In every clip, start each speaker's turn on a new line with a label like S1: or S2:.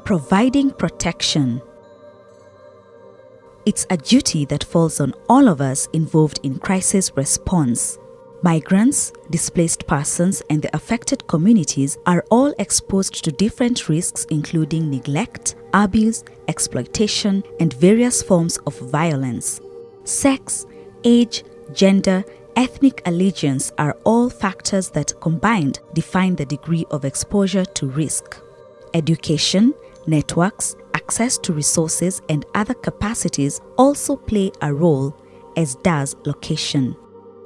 S1: Providing protection. It's a duty that falls on all of us involved in crisis response. Migrants, displaced persons, and the affected communities are all exposed to different risks including neglect, abuse, exploitation, and various forms of violence. Sex, age, gender, ethnic allegiance are all factors that combined define the degree of exposure to risk. Education, networks, access to resources, and other capacities also play a role, as does location.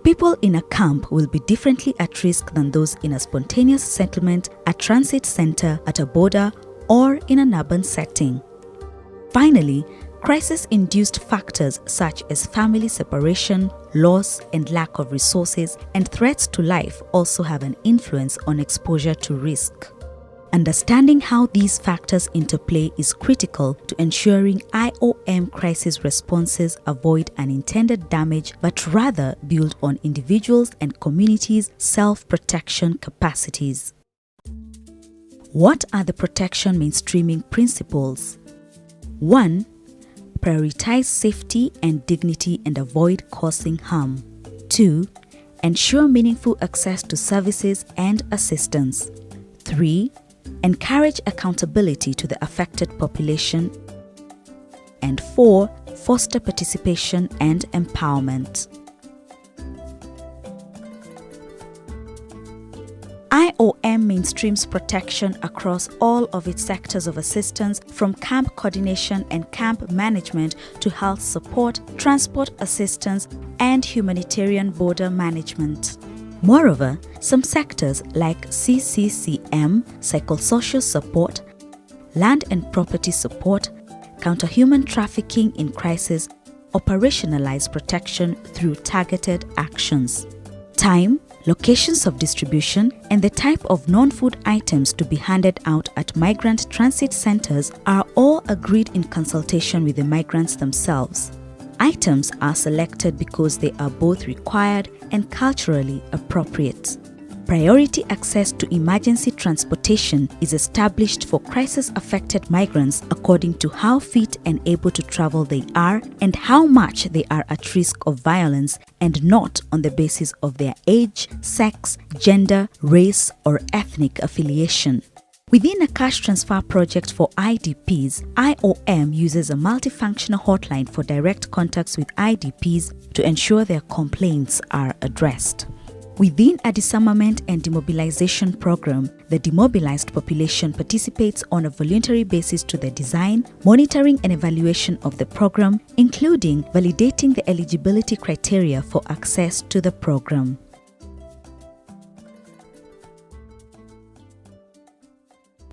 S1: People in a camp will be differently at risk than those in a spontaneous settlement, a transit center, at a border, or in an urban setting. Finally, crisis-induced factors such as family separation, loss, and lack of resources, and threats to life also have an influence on exposure to risk. Understanding how these factors interplay is critical to ensuring IOM crisis responses avoid unintended damage but rather build on individuals' and communities' self-protection capacities. What are the protection mainstreaming principles? 1. Prioritize safety and dignity and avoid causing harm. 2. Ensure meaningful access to services and assistance. 3. Encourage accountability to the affected population. And 4. Foster participation and empowerment. IOM mainstreams protection across all of its sectors of assistance, from camp coordination and camp management to health support, transport assistance, and humanitarian border management. Moreover, some sectors like CCCM, psychosocial support, land and property support, counter-human trafficking in crisis, operationalize protection through targeted actions. Time, locations of distribution, and the type of non-food items to be handed out at migrant transit centers are all agreed in consultation with the migrants themselves. Items are selected because they are both required and culturally appropriate. Priority access to emergency transportation is established for crisis-affected migrants according to how fit and able to travel they are and how much they are at risk of violence, and not on the basis of their age, sex, gender, race, or ethnic affiliation. Within a cash transfer project for IDPs, IOM uses a multifunctional hotline for direct contacts with IDPs to ensure their complaints are addressed. Within a disarmament and demobilization program, the demobilized population participates on a voluntary basis to the design, monitoring, and evaluation of the program, including validating the eligibility criteria for access to the program.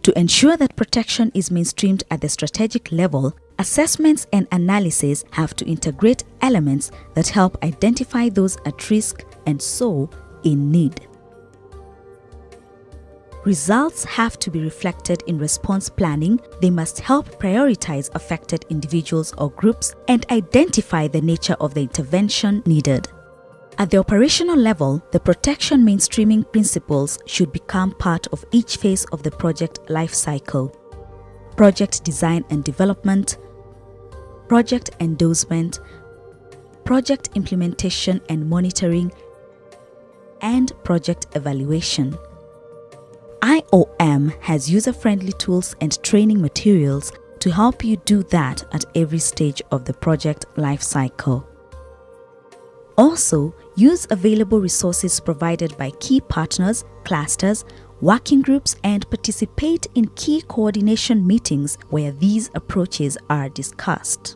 S1: To ensure that protection is mainstreamed at the strategic level, assessments and analysis have to integrate elements that help identify those at risk and so in need. Results have to be reflected in response planning. They must help prioritize affected individuals or groups and identify the nature of the intervention needed. At the operational level, the protection mainstreaming principles should become part of each phase of the project lifecycle: project design and development, project endorsement, project implementation and monitoring, and project evaluation. IOM has user-friendly tools and training materials to help you do that at every stage of the project lifecycle. Also, use available resources provided by key partners, clusters, working groups, and participate in key coordination meetings where these approaches are discussed.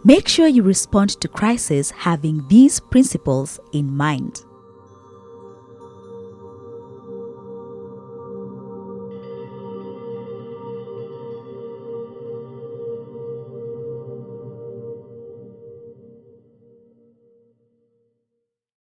S1: Make sure you respond to crisis having these principles in mind.